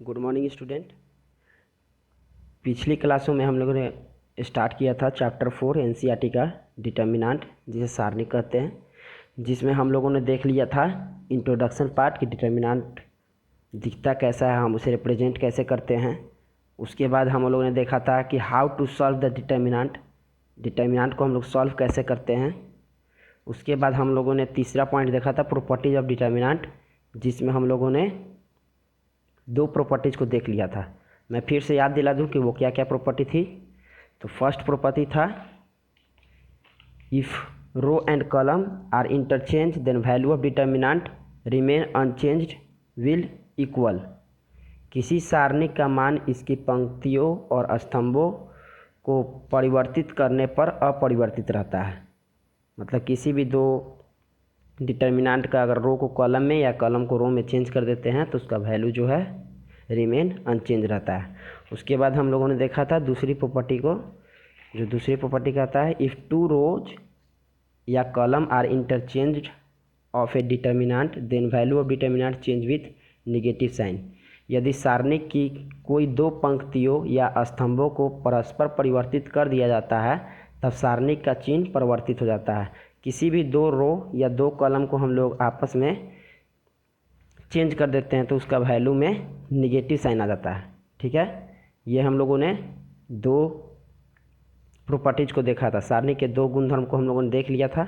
Good morning student. पिछली क्लासों में हम लोगों ने स्टार्ट किया था चैप्टर 4 एनसीईआरटी का डिटर्मिनेंट, जिसे सारणी कहते हैं, जिसमें हम लोगों ने देख लिया था इंट्रोडक्शन पार्ट कि डिटर्मिनेंट दिखता कैसा है, हम उसे रिप्रेजेंट कैसे करते हैं। उसके बाद हम लोगों ने देखा था कि how to solve the determinant को हम लोग सॉल्व कैसे करते हैं। उसके बाद हम लोगों ने तीसरा पॉइंट देखा था प्रॉपर्टीज ऑफ डिटर्मिनेंट, जिसमें हम लोगों ने दो प्रॉपर्टीज़ को देख लिया था। मैं फिर से याद दिला दूं कि वो क्या क्या प्रॉपर्टी थी। तो फर्स्ट प्रॉपर्टी था if row and column are interchange then value of determinant remain unchanged will equal. किसी सारणी का मान इसकी पंक्तियों और स्तंभों को परिवर्तित करने पर अपरिवर्तित रहता है। मतलब किसी भी दो डिटर्मिनेंट का अगर रो को कॉलम में या कॉलम को रो में चेंज कर देते हैं तो उसका वैल्यू जो है रिमेन अनचेंज रहता है। उसके बाद हम लोगों ने देखा था दूसरी प्रॉपर्टी को, जो दूसरी प्रॉपर्टी कहता है इफ़ टू रोज या column are interchanged of a determinant then value of determinant change with negative sign. यदि सारणी की कोई दो पंक्तियों या स्तंभों को परस्पर परिवर्तित कर दिया जाता है तब सारणी का चिन्ह परिवर्तित हो जाता है। किसी भी दो रो या दो कॉलम को हम लोग आपस में चेंज कर देते हैं तो उसका वैल्यू में निगेटिव साइन आ जाता है। ठीक है, ये हम लोगों ने दो प्रॉपर्टीज़ को देखा था। सारणी के दो गुणधर्म को हम लोगों ने देख लिया था।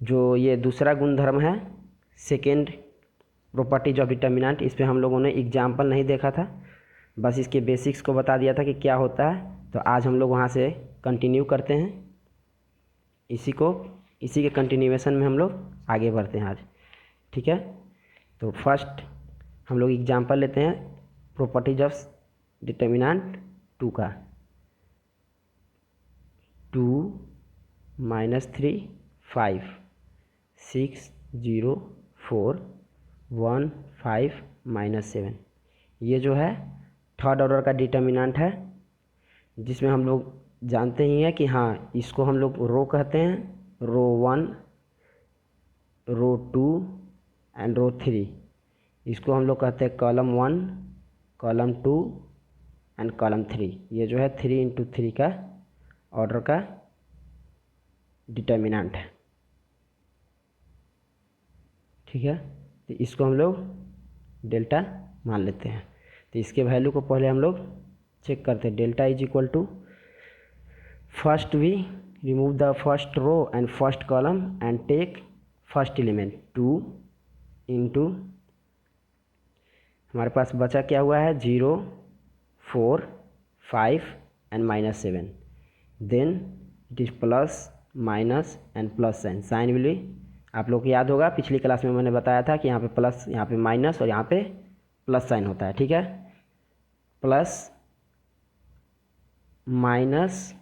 जो ये दूसरा गुणधर्म है सेकेंड प्रॉपर्टीज ऑफ डिटर्मिनेंट, इस पर हम लोगों ने एग्जाम्पल नहीं देखा था, बस इसके बेसिक्स को बता दिया था कि क्या होता है। तो आज हम लोग वहाँ से कंटिन्यू करते हैं, इसी के कंटिन्यूएशन में हम लोग आगे बढ़ते हैं आज। ठीक है, तो फर्स्ट हम लोग एग्जाम्पल लेते हैं प्रॉपर्टीज ऑफ डिटर्मिनेंट 2 का। 2 -3 5 6 0 4 1 5 -7, ये जो है थर्ड ऑर्डर का डिटर्मिनेंट है, जिसमें हम लोग जानते ही हैं कि हाँ, इसको हम लोग रो कहते हैं, रो 1, रो 2 एंड रो 3। इसको हम लोग कहते हैं कॉलम 1, कॉलम 2 एंड कॉलम 3। ये जो है 3 × 3 का ऑर्डर का डिटर्मिनेंट है। ठीक है, तो इसको हम लोग डेल्टा मान लेते हैं। तो इसके वैल्यू को पहले हम लोग चेक करते हैं। Delta is equal to, first we remove the first row and first column and take first element 2 into, हमारे पास बचा क्या हुआ है 0 4 5 and -7। Then it is plus minus and plus sign. Sign will be, आप लोग को याद होगा पिछली क्लास में मैंने बताया था कि यहाँ पे प्लस, यहाँ पे माइनस और यहाँ पे प्लस साइन होता है। ठीक है, plus minus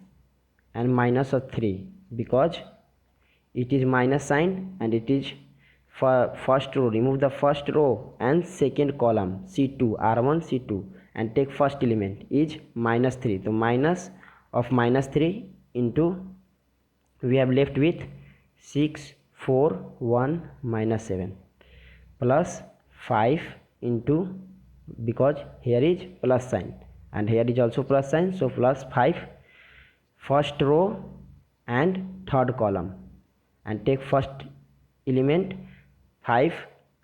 and -3 because it is minus sign and it is first row. Remove the first row and second column C2 R1 C2 and take first element is -3. तो minus of -3 into we have left with 6 4 1 -7 plus 5 into, because here is plus sign and here is also plus sign, so plus 5 first row and third column and take first element 5,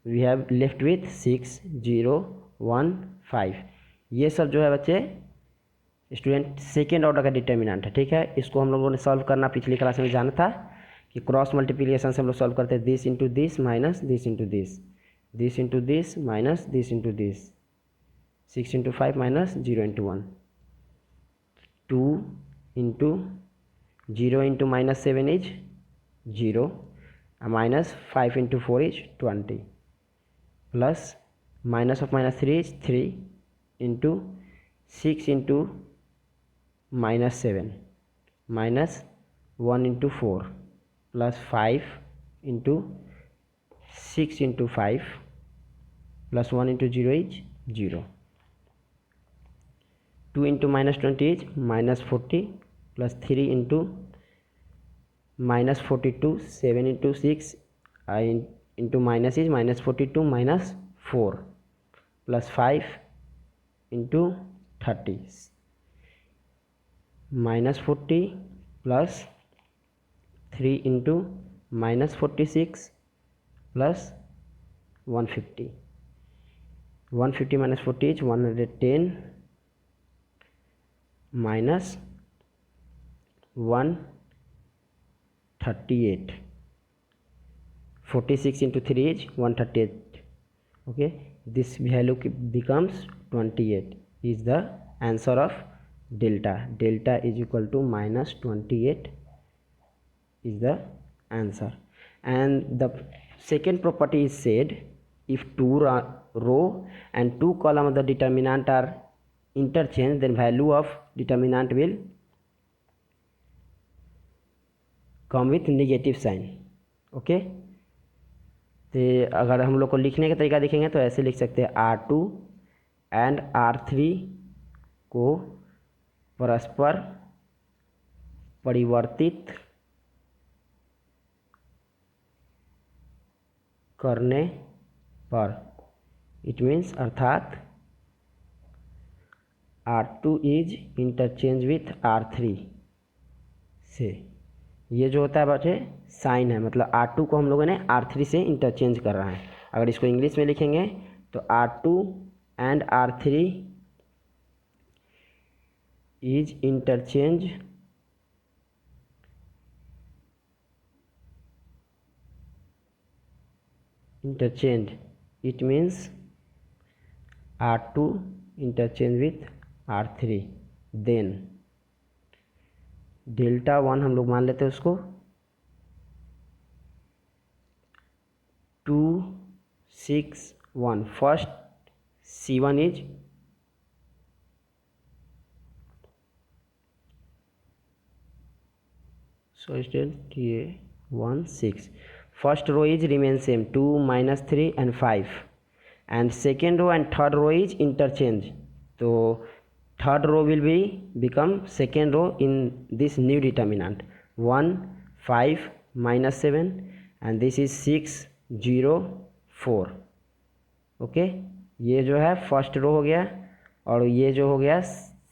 we have left with 6 0 1 5। ये सब जो है बच्चे student second order का determinant है। ठीक है, इसको हम लोगों ने सॉल्व करना पिछली क्लास में जाना था कि क्रॉस मल्टीप्लिकेशन से हम लोग सॉल्व करते हैं। This into this minus this into this, this into this minus this into this, 6 into 5 minus 0 into 1, 2 into 0 into -7 is 0, minus 5 into 4 is 20, plus minus of -3 is 3 into 6 into -7 minus 1 into 4 plus 5 into 6 into 5 plus 1 into 0 is 0, 2 into -20 is -40 plus 3 into -42, 7 into 6 into minus is -42 minus 4 plus 5 into 30 minus 40 plus 3 into minus 46 plus 150. 150 minus 40 is 110 minus 138. 46 into 3 is 138. Okay, this value becomes 28 is the answer of delta. Delta is equal to minus 28 is the answer. And the second property is said, if two row and two column of the determinant are interchanged, then value of determinant will come with negative sign. Okay, तो अगर हम लोग को लिखने का तरीका देखेंगे तो ऐसे लिख सकते हैं R2 एंड R3 को परस्पर परिवर्तित करने पर, इट मीन्स अर्थात R2 is interchange with R3 से, ये जो होता है बच्चे साइन है, मतलब R2 को हम लोगों ने R3 से इंटरचेंज कर रहा है। अगर इसको इंग्लिश में लिखेंगे तो R2 and R3 is interchange it means R2 interchange with R3, then delta 1 हम लोग मान लेते हैं उसको 261. फर्स्ट C1 इज ये 1 6. First row is remain same 2 minus 3 and 5, and second row and third row is interchange, so third row will be become second row in this new determinant 1 5 minus 7 and this is 6 0 4. Okay, ये जो है first row हो गया और ये जो हो गया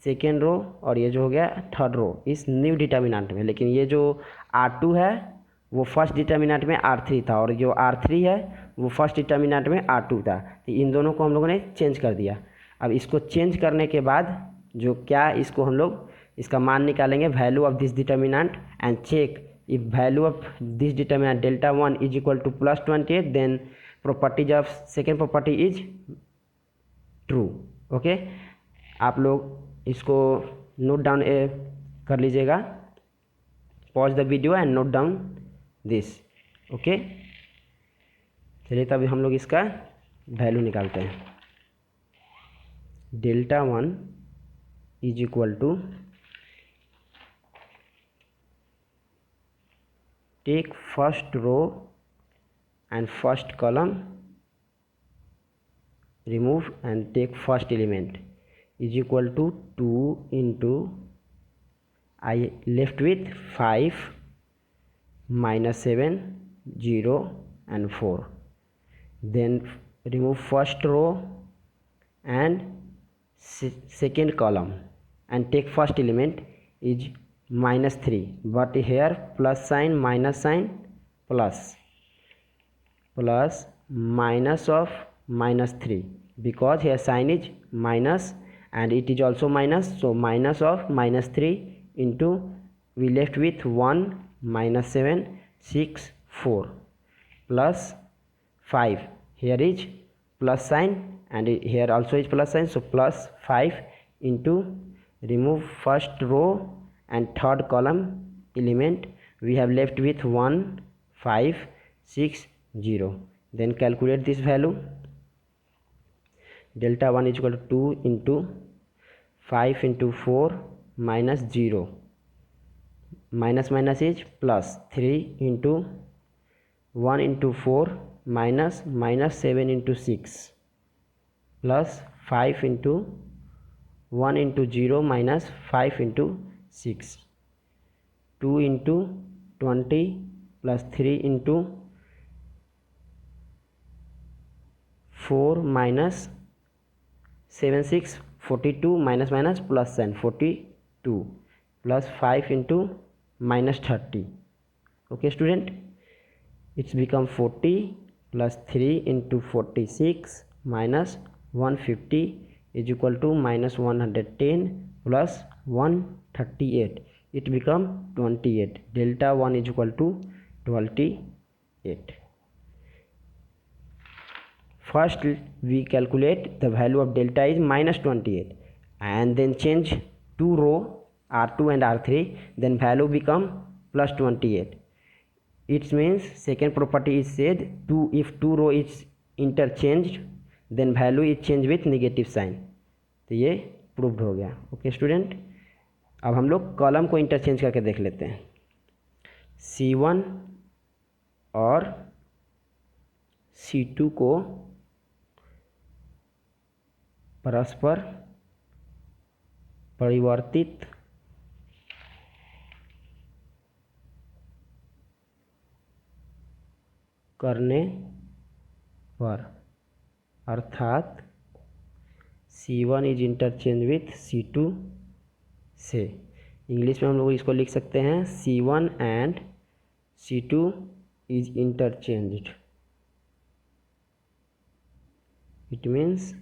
सेकेंड रो और ये जो हो गया थर्ड रो इस न्यू डिटर्मिनेंट में। लेकिन ये जो R2 है वो फर्स्ट डिटर्मिनेंट में R3 था और जो R3 है वो फर्स्ट डिटर्मिनेंट में R2 था, तो इन दोनों को हम लोगों ने चेंज कर दिया। अब इसको चेंज करने के बाद जो क्या इसको हम लोग इसका मान निकालेंगे value of this determinant and check if value of this determinant delta 1 is equal to plus 28, then properties of second property is true. Okay, आप लोग इसको नोट डाउन कर लीजिएगा, pause the video and note down this. Okay, चलिए तब हम लोग इसका वैल्यू निकालते हैं। Delta 1 is equal to take first row and first column, remove and take first element is equal to 2 into I left with 5 minus 7 0 and 4, then remove first row and second column and take first element is minus 3, but here plus sign minus sign plus minus of minus 3 because here sign is minus and it is also minus, so minus of minus 3 into we left with 1 minus 7 6 4 plus 5, here is plus sign and here also is plus sign, so plus 5 into remove first row and third column element, we have left with 1 5 6 0, then calculate this value. Delta 1 is equal to 2 into 5 into 4 minus 0, minus minus is plus 3 into 1 into 4 minus minus 7 into 6 plus 5 into 1 into 0 minus 5 into 6, 2 into 20 plus 3 into 4 minus 7 6 42 minus minus plus sign 42 plus 5 into minus 30. Okay student, it's become 40 plus 3 into 46 minus 150 is equal to minus 110 plus 138. It become 28. Delta 1 is equal to 28. First we calculate the value of delta is minus 28 and then change two row R2 and R3, then value become plus 28. It means second property is said if two row is interchanged then value is changed with negative sign. तो ये proved हो गया. Okay student, अब हम लोग column को interchange करके देख लेते हैं. C1 और C2 को परस्पर परिवर्तित करने पर, अर्थात C1 is interchange with C2 से. इंग्लिश में हम लोग इसको लिख सकते हैं C1 and C2 is interchanged. It means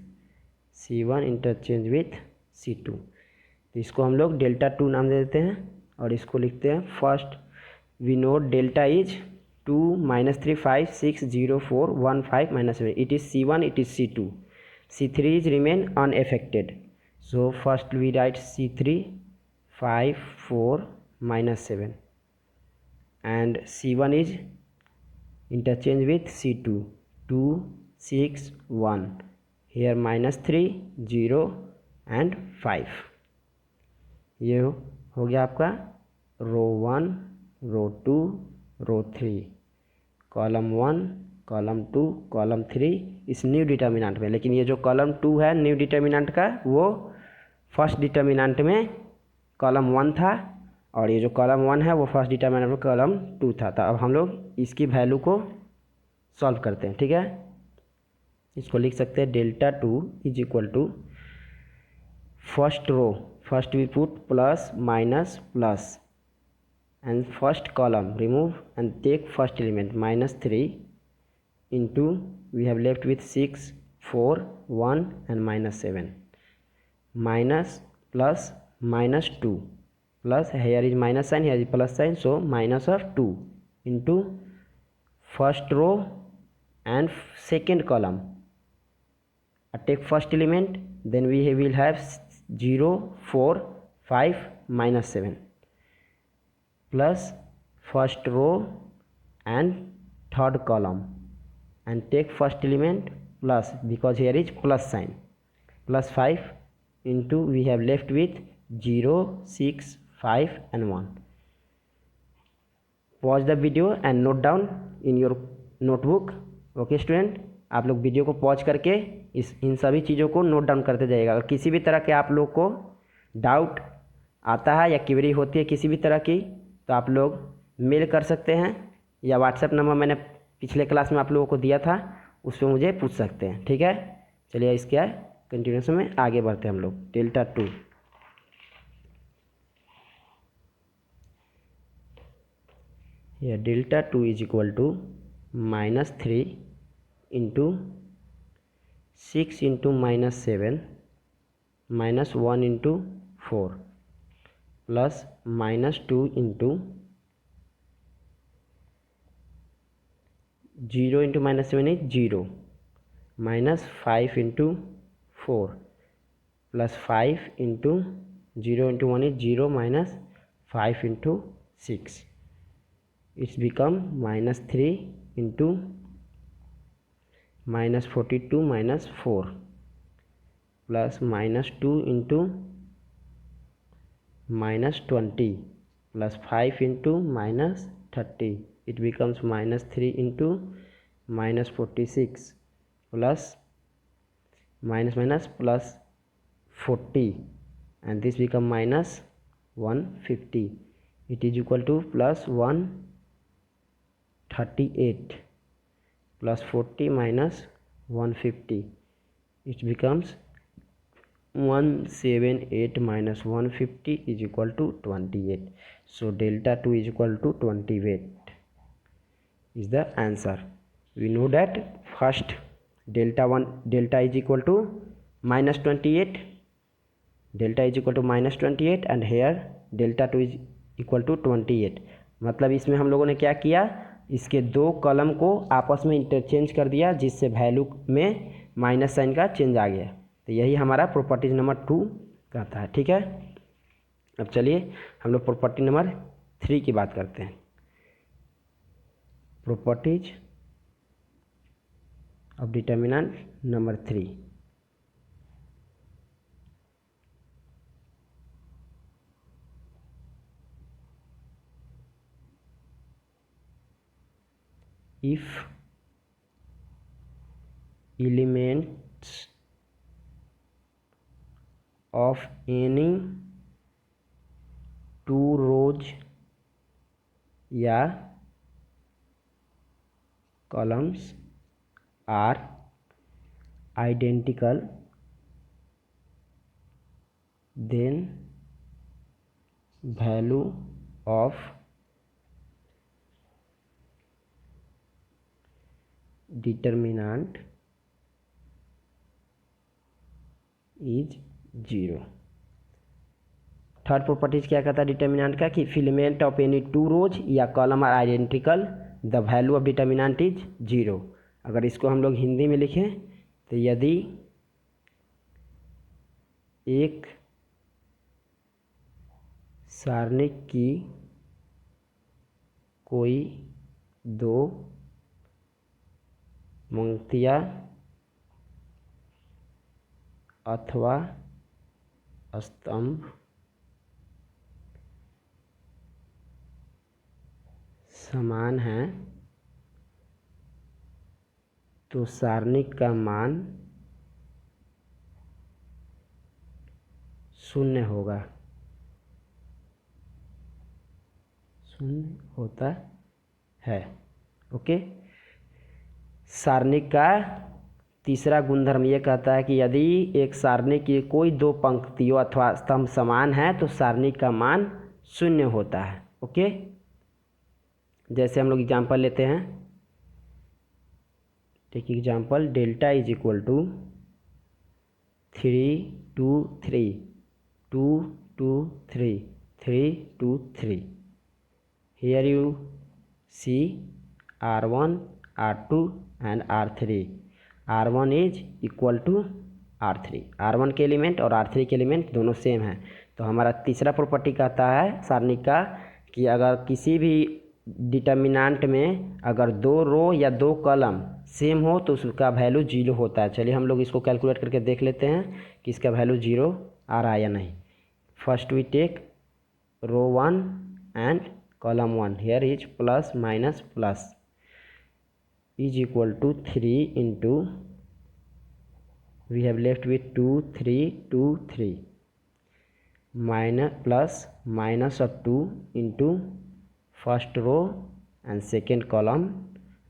C1 interchange with C2. तो इसको हम लोग डेल्टा 2 नाम दे देते हैं और इसको लिखते हैं. First we note delta is 2 minus 3 5 6 0 4 1 5 minus 7. It is C1, it is C2. C3 is remain unaffected. So first we write C3 5 4 minus 7 and C1 is interchange with C2 2 6 1. Here minus 3 0 and 5. ये हो गया आपका रो 1 रो 2 रो 3, column 1 column 2 column 3 इस new determinant में. लेकिन ये जो column 2 है न्यू डिटर्मिनेंट का वो फर्स्ट डिटर्मिनेंट में कॉलम 1 था और ये जो कॉलम 1 है वो फर्स्ट डिटर्मिनेंट में कॉलम 2 था. तो अब हम लोग इसकी वैल्यू को सॉल्व करते हैं. ठीक है, इसको लिख सकते हैं delta 2 is equal to first row, first we put plus minus plus and first column remove and take first element minus 3 into we have left with 6 4 1 and minus 7 minus plus minus 2 plus here is minus sign, here is plus sign, so minus of 2 into first row and second column. Take first element, then we will have 0 4 5 minus 7 plus first row and third column and take first element plus, because here is plus sign, plus 5 into we have left with 0 6 5 and 1. Pause the video and note down in your notebook. Okay student, आप लोग video को pause करके इन सभी चीज़ों को note down करते जाइएगा. अगर किसी भी तरह के आप लोग को डाउट आता है या क्वेरी होती है किसी भी तरह की तो आप लोग मेल कर सकते हैं या व्हाट्सएप नंबर मैंने पिछले क्लास में आप लोगों को दिया था उस पर मुझे पूछ सकते हैं. ठीक है, चलिए इसके कंटिन्यूशन में आगे बढ़ते हैं हम लोग. डेल्टा 2, ये delta 2 is equal to minus 3 into 6 into minus 7 minus 1 into 4 plus minus 2 into 0 into minus 7 is 0 minus 5 into 4 plus 5 into 0 into 1 is 0 minus 5 into 6. It's become minus 3 into minus 42 minus 4 plus minus 2 into minus 20 plus 5 into minus 30. It becomes minus 3 into minus 46 plus minus minus plus 40 and this become minus 150. It is equal to plus 138 plus 40 minus 150. It becomes 178 minus 150 is equal to 28. So delta 2 is equal to 28 is the answer. We know that first delta is equal to minus 28, delta is equal to minus 28 and here delta 2 is equal to 28. मतलब इसमें हम लोगों ने क्या किया, इसके दो column को आपस में इंटरचेंज कर दिया जिससे वैल्यू में माइनस साइन का चेंज आ गया। तो यही हमारा प्रॉपर्टीज नंबर 2 कहता है। ठीक है, अब चलिए हम लोग प्रॉपर्टी नंबर 3 की बात करते हैं। Properties of determinant number 3। if elements of any two rows या columns are identical, then value of determinant is 0। Third properties क्या कहता है डिटर्मिनेंट का, कि element of any two rows या column are identical, the value of determinant is 0। अगर इसको हम लोग हिंदी में लिखें तो यदि एक सारणिक की कोई दो पंक्तियाँ अथवा स्तंभ समान हैं तो सारणिक का मान शून्य होगा, शून्य होता है। ओके, सारणिक का तीसरा गुणधर्म ये कहता है कि यदि एक सारणी की कोई दो पंक्तियों अथवा स्तंभ समान है तो सारणी का मान शून्य होता है। ओके, जैसे हम लोग एग्जांपल लेते हैं, take example, delta is equal to 3 2 3 2 2 3 3 2 3। Here you see R1 R2 and R3। R1 is equal to R3, R1 के एलिमेंट और R3 के एलिमेंट दोनों सेम हैं। तो हमारा तीसरा प्रॉपर्टी कहता है सारणी का कि अगर किसी भी डिटर्मिनेंट में अगर दो रो या दो कॉलम सेम हो तो उसका वैल्यू 0 होता है। चलिए हम लोग इसको कैलकुलेट करके देख लेते हैं कि इसका वैल्यू 0 आ रहा है या नहीं। First we take row 1 and column 1, here is plus minus plus is equal to 3 into, we have left with 2 3 2 3 minus plus minus of 2 into first row and second column,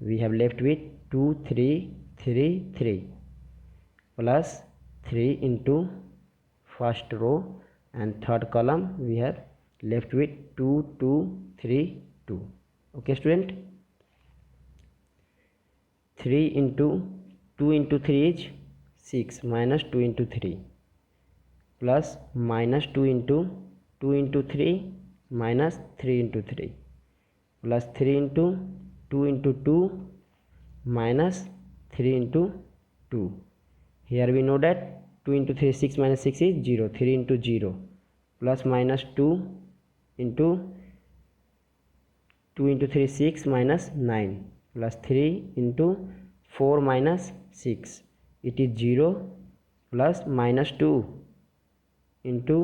we have left with 2 3 3 3 plus 3 into first row and third column, we have left with 2 2 3 2। okay student, 3 into 2 into 3 is 6 minus 2 into 3 plus minus 2 into 3 minus 3 into 3 plus 3 into 2 minus 3 into 2। Here we know that 2 into 3 6 minus 6 is 0, 3 into 0 plus minus 2 into 2 into 3 6 minus 9 plus 3 into 4 minus 6, it is 0 plus minus 2 into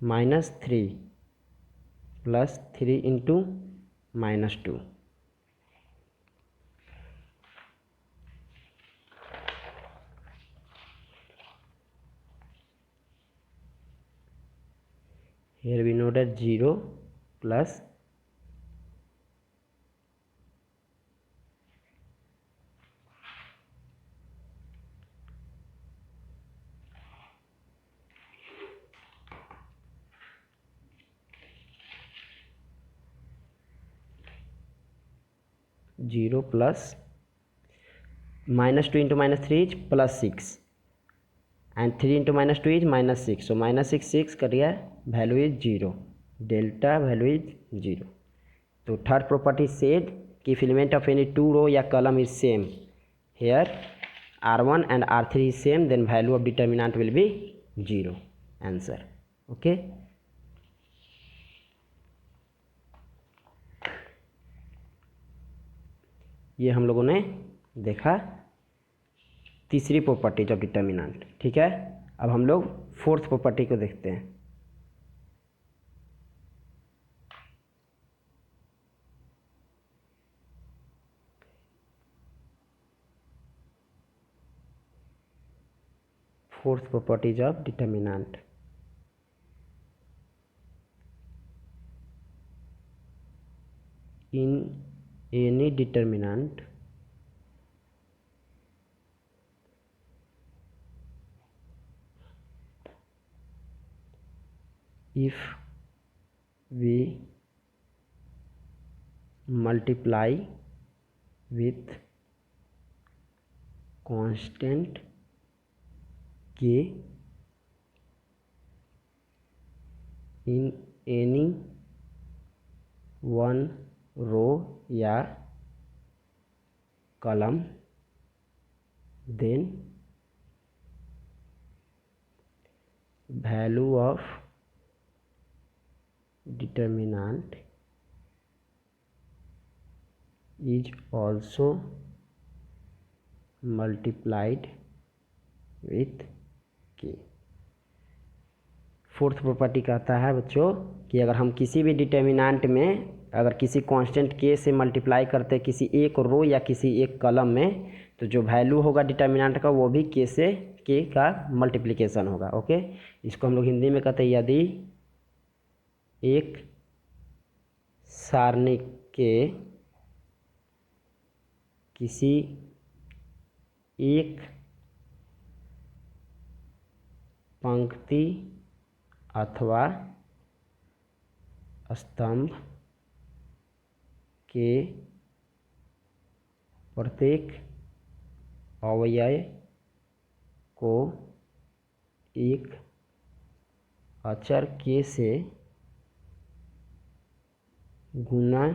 minus 3 plus 3 into minus 2। Here we know that 0 plus 0 plus -2 into -3 is +6 and 3 into -2 is -6. So -6 कर दिया, value is 0, delta value is 0. तो third property said कि element of any two row या column is same, here R1 and R3 is same, then value of determinant will be 0. Answer. Okay. ये हम लोगों ने देखा तीसरी प्रॉपर्टी ऑफ डिटर्मिनेंट. ठीक है, अब हम लोग फोर्थ प्रॉपर्टी को देखते हैं. Fourth properties of determinant. In any determinant, if we multiply with constant k in any one row या column, then value of determinant is also multiplied with k. Fourth property कहता है बच्चों कि अगर हम किसी भी डिटर्मिनेंट में अगर किसी कांस्टेंट के से मल्टीप्लाई करते हैं किसी एक रो या किसी एक कॉलम में, तो जो वैल्यू होगा डिटर्मिनेंट का वो भी के से के का मल्टीप्लिकेशन होगा. ओके, इसको हम लोग हिंदी में कहते हैं यदि एक सारणी के किसी एक पंक्ति अथवा स्तंभ के प्रत्येक अवयव को एक अचर के से गुणा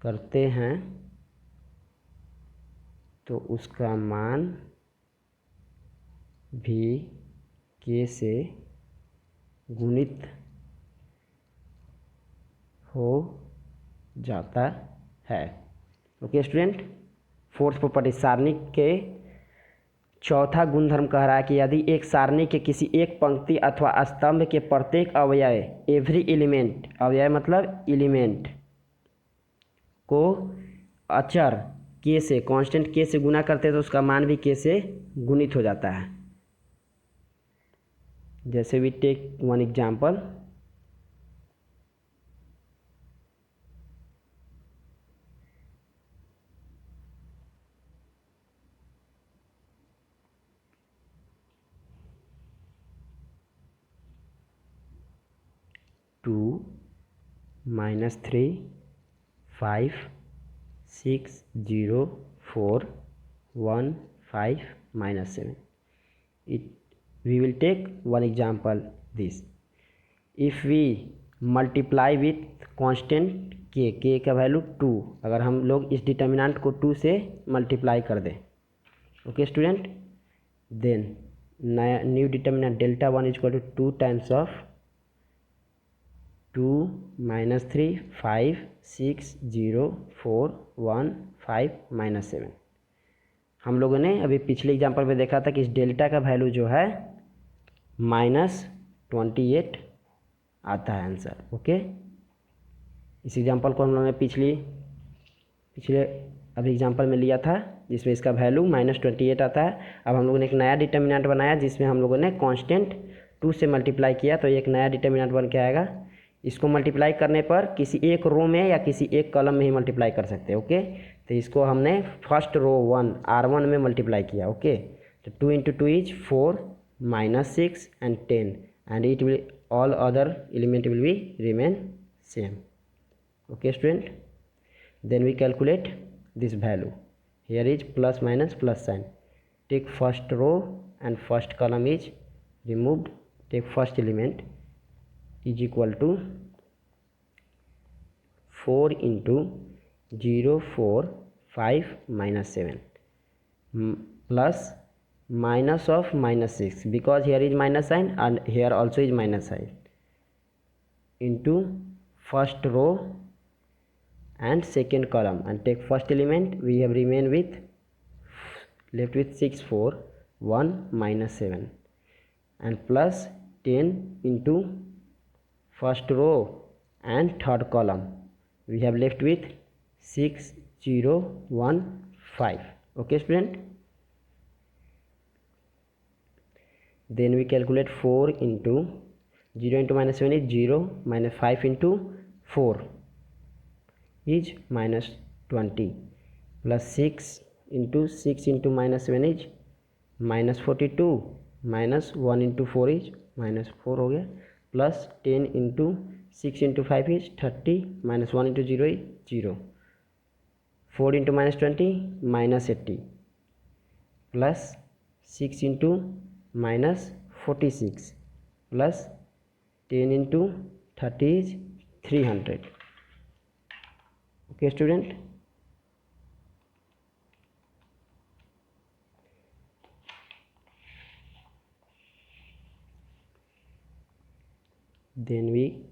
करते हैं तो उसका मान भी के से गुणित हो जाता है. ओके स्टूडेंट, फोर्थ प्रॉपर्टी सारणी के चौथा गुणधर्म कह रहा है कि यदि एक सारणी के किसी एक पंक्ति अथवा स्तंभ के प्रत्येक अवयव, एवरी एलिमेंट, अवयव मतलब एलिमेंट, को अचर के से, कांस्टेंट के से गुणा करते हैं तो उसका मान भी के से गुणित हो जाता है. जैसे we take one example, two -3 5 6 0 4 1 5 -7. We will take one example this. If we multiply with constant k का वैल्यू 2, अगर हम लोग इस डिटर्मिनेंट को 2 से मल्टीप्लाई कर दें, ओके स्टूडेंट, देन नया new determinant delta 1 equal to 2 times of 2 -3 5 6 0 4 1 5 -7. हम लोगों ने अभी पिछले एग्जाम्पल में देखा था कि इस डेल्टा का वैल्यू जो है -28 आता है आंसर. ओके, इस एग्जांपल को हम लोगों ने पिछले अभी एग्जांपल में लिया था जिसमें इसका वैल्यू -28 आता है. अब हम लोगों ने एक नया डिटर्मिनेंट बनाया जिसमें हम लोगों ने कांस्टेंट 2 से मल्टीप्लाई किया, तो एक नया डिटर्मिनेंट बन के आएगा. इसको मल्टीप्लाई करने पर किसी एक रो में या किसी एक कॉलम में ही मल्टीप्लाई कर सकते हैं. ओके, तो इसको हमने फर्स्ट रो 1 R1 में मल्टीप्लाई किया. ओके, तो 2 into 2 is 4 -6 and 10, and it will all other element will be remain same. Okay student, Then we calculate this value. Here is plus minus plus sign. Take first row and first column is removed. Take first element is equal to 4 into 0 4 5 minus 7 plus minus of minus 6, because here is minus sign and here also is minus sign, into first row and second column, and take first element. We have remained with left with 6 4 1 minus 7 and plus 10 into first row and third column. We have left with 6 0 1 5. Okay student, then we calculate 4 into 0 into minus 7 is 0, minus 5 into 4 is minus 20, plus 6 into minus 7 is minus 42, minus 1 into 4 is minus 4 हो गया, plus 10 into 6 into 5 is 30, minus 1 into 0 is 0, 4 into minus 20 minus 80, plus 6 into minus 46, plus 10 into 30 is 300. Okay student, then we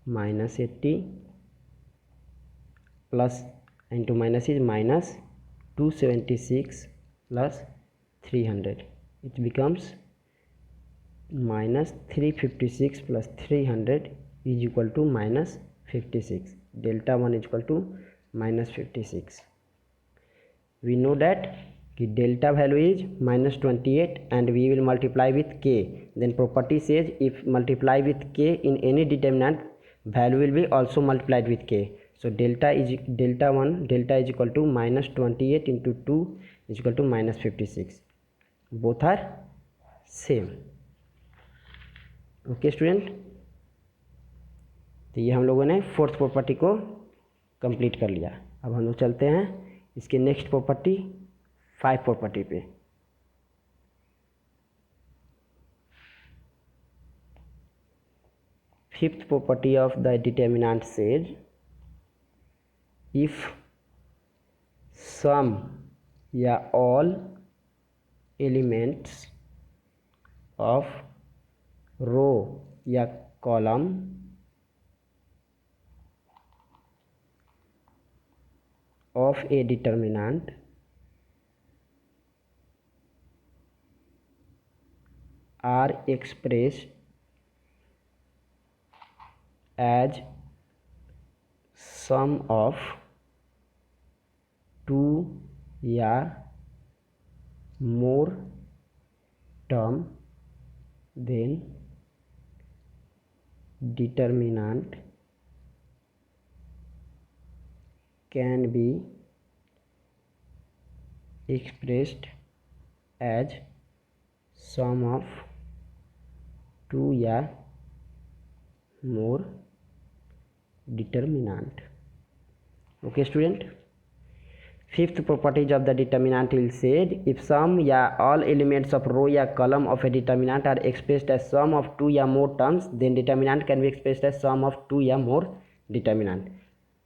minus 80 plus into minus is minus 276 plus 300, it becomes minus 356 plus 300 is equal to minus 56. Delta 1 is equal to minus 56. We know that delta value is minus 28 and we will multiply with k. Then property says if multiply with k in any determinant, value will be also multiplied with k. So delta is equal to minus 28 into 2 is equal to minus 56. Both are same. Okay student, तो ये हम लोगों ने fourth property को complete कर लिया. अब हम लोग चलते हैं इसके नेक्स्ट प्रॉपर्टी 5 प्रॉपर्टी पे. Fifth property of the determinant says if some या ऑल एलिमेंट्स ऑफ रो या column of a determinant are expressed as sum of two या more term, then determinant can be expressed as sum of two या more determinant. Okay student, fifth properties of the determinant will said if sum या all elements of row या column of a determinant are expressed as sum of two या more terms, then determinant can be expressed as sum of two या more determinant.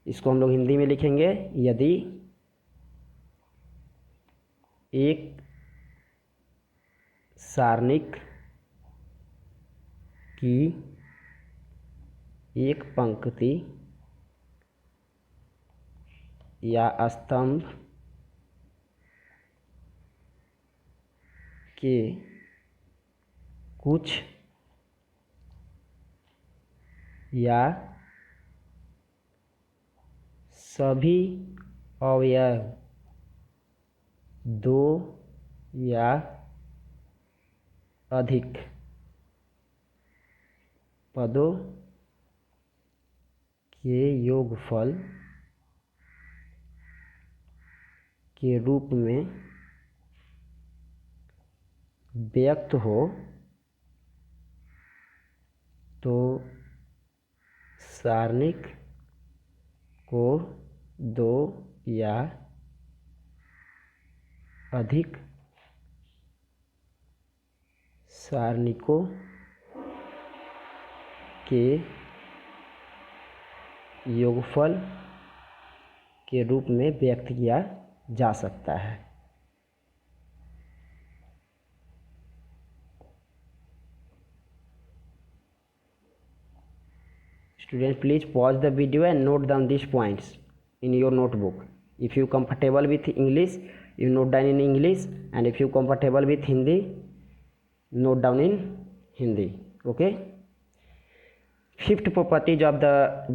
इसको हम लोग हिंदी में लिखेंगे, यदि एक सारणिक की एक पंक्ति या स्तंभ के कुछ या सभी अवयव दो या अधिक पदों के योगफल के रूप में व्यक्त हो तो सारणिक को दो या अधिक सारणिकों के योगफल के रूप में व्यक्त किया जा सकता है। Students, please pause the video and note down these points in your notebook. If you comfortable with English, you note down in English, and if you comfortable with Hindi, note down in Hindi. Okay. Fifth properties of the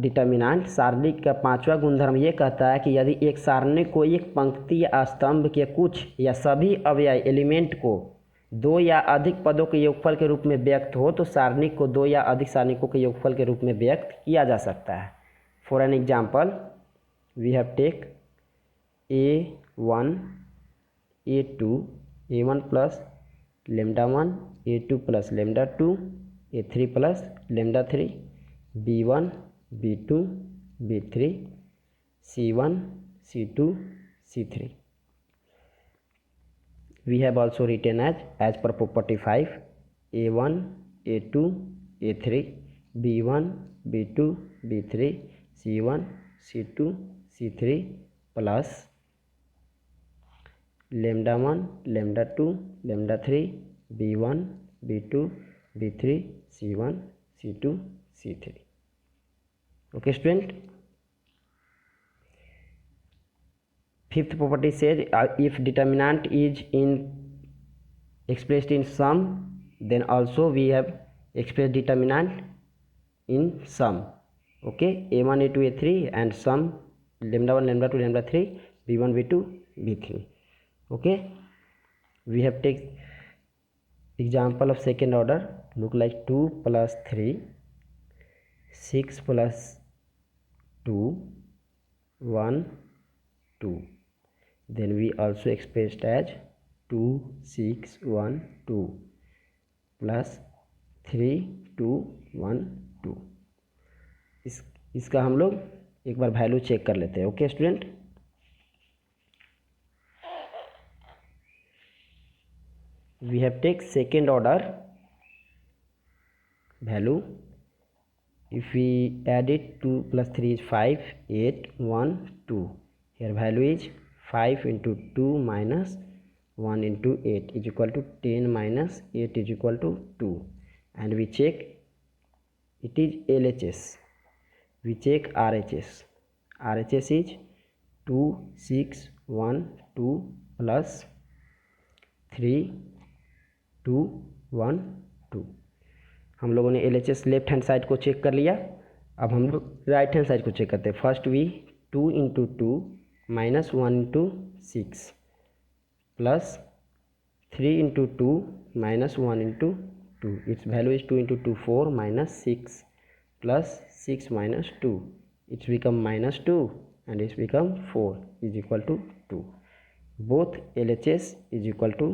determinant, सारणिक का पांचवा गुणधर्म ये कहता है कि यदि एक सारणिक को एक पंक्ति या स्तंभ के कुछ या सभी अवयव एलिमेंट को दो या अधिक पदों के योगफल के रूप में व्यक्त हो तो सारणिक को दो या अधिक सारणिकों के योगफल के रूप में व्यक्त किया जा सकता है। For an example, we have take A1 A2 A1 plus lambda 1 A2 plus lambda 2 A3 plus lambda 3 B1 B2 B3 C1 C2 C3. We have also written as per property 5 A1 A2 A3 B1 B2 B3 C1 C2 C3 plus lambda 1 lambda 2 lambda 3 B1 B2 B3 C1 C2 C3. Okay student, fifth property says if determinant is expressed in sum, then also we have expressed determinant in sum. Okay, A1 A2 A3 and sum lambda 1 lambda 2 lambda 3 B1 B2 B3. Okay, we have take example of second order. Look like 2 plus 3 6 plus 2 1 2. Then we also expressed as 2 6 1 2 plus 3 2 1 2. इसका हम लोग एक बार value check कर लेते हैं. Okay student, we have take second order value. If we add it, 2 plus 3 is 5 8 1 2. Here value is 5 into 2 minus 1 into 8 is equal to 10 minus 8 is equal to 2. And we check it is LHS. We check RHS. RHS is 2 6 1 2 plus 3 2 1 2. हम लोगों ने LHS left hand side को check कर लिया. अब हम लोग right hand side को चेक करते हैं. First we 2 into 2 minus 1 into 6 plus 3 into 2 minus 1 into 2. Its value is 2 into 2 4 minus 6 plus 6 minus 2. It's become minus 2 and it's become 4 is equal to 2. Both LHS is equal to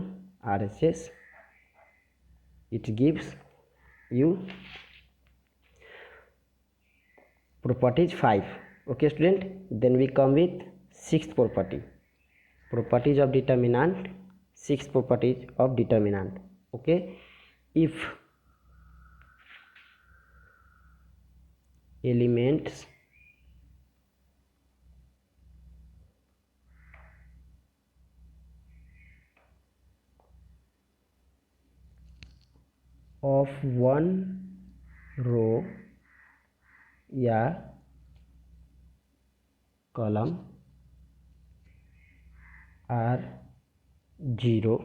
RHS. It gives you properties 5. Okay student, then we come with sixth property, properties of determinant. Sixth properties of determinant. Okay, if elements of one row या column are 0,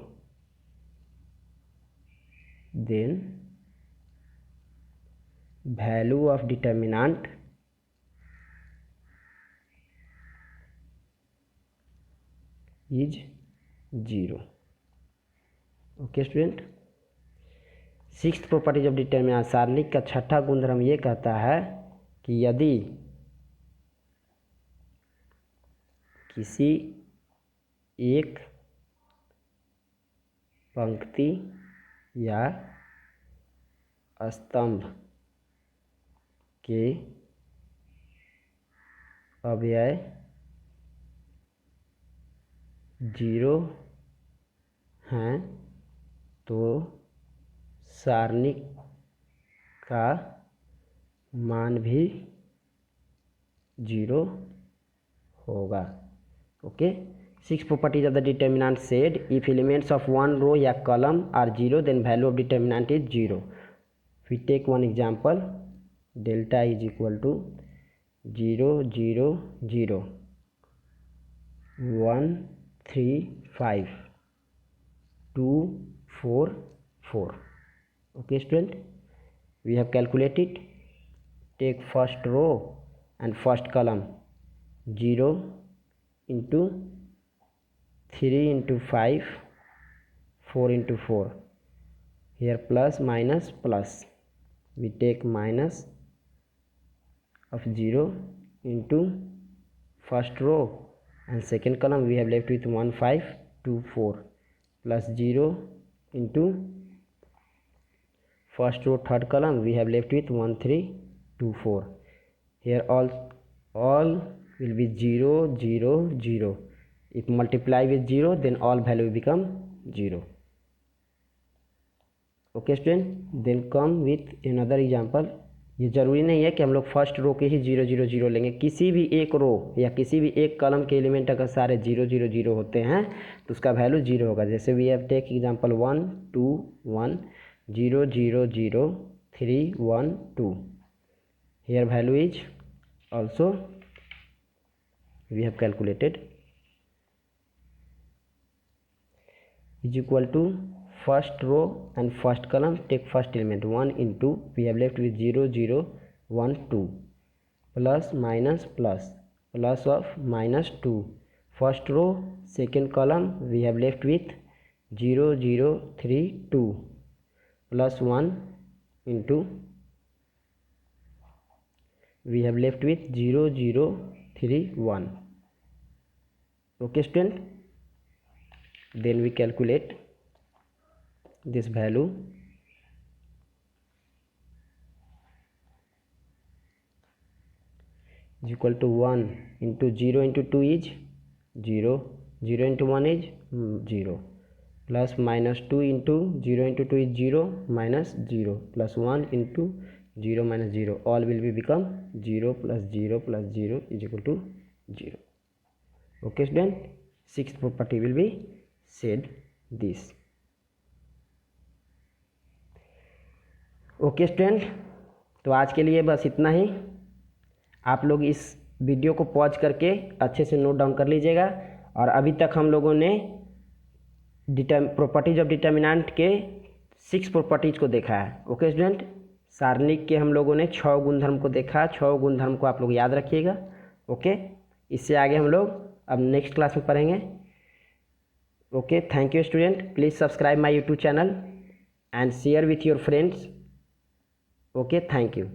then value of determinant is 0. Okay student, sixth properties of determinant, सारणिक का छठा गुणधर्म ये कहता है कि यदि किसी एक पंक्ति या स्तंभ के अवयव जीरो हैं तो सारणी का मान भी जीरो होगा। Okay, 6 properties of the determinant said if elements of one row या column are zero then value of determinant is zero. We take one example, delta is equal to 0 0 0 1 3 5 2 4 4. Okay student, we have calculated. Take first row and first column, 0 into 3 into 5 4 into 4. Here plus minus plus, we take minus of 0 into first row and second column, we have left with 1 5 2 4 plus 0 into first row third column, we have left with 1 3 2 4. Here all will be 0 0 0. If multiply with 0 then all value will become 0. Okay student, then come with another example. ये ज़रूरी नहीं है कि हम लोग first row के ही 0 0 0 लेंगे. किसी भी एक रो या किसी भी एक कॉलम के एलिमेंट अगर सारे 0 0 0 होते हैं तो उसका वैल्यू 0 होगा. जैसे we have take example 1 2 1 0 0 0 3 1 2. Here value is also we have calculated is equal to first row and first column. Take first element 1 into, we have left with 0 0 1 2 plus minus plus plus of minus 2. First row second column, we have left with 0 0 3 2 plus 1 into, we have left with 0 0 3 1. Okay student, then we calculate this value. Is equal to 1 into 0 into 2 is 0 0 into 1 is 0 plus minus 2 into 0 into 2 is 0 minus 0 plus 1 into 0 minus 0. All will be become 0 plus 0 plus 0 is equal to 0. Okay student, sixth property will be said this. Okay student, तो आज के लिए बस इतना ही. आप लोग इस video को पॉज करके अच्छे से नोट डाउन कर लीजिएगा. और अभी तक हम लोगों ने प्रॉपर्टीज ऑफ डिटर्मिनेंट के 6 प्रॉपर्टीज को देखा है. ओके स्टूडेंट, सारणिक के हम लोगों ने 6 गुणधर्म को देखा. 6 गुणधर्म को आप लोग याद रखिएगा. ओके, इससे आगे हम लोग अब नेक्स्ट क्लास में पढ़ेंगे. Okay, thank you student. Please subscribe my YouTube channel and share with your friends. Okay, thank you.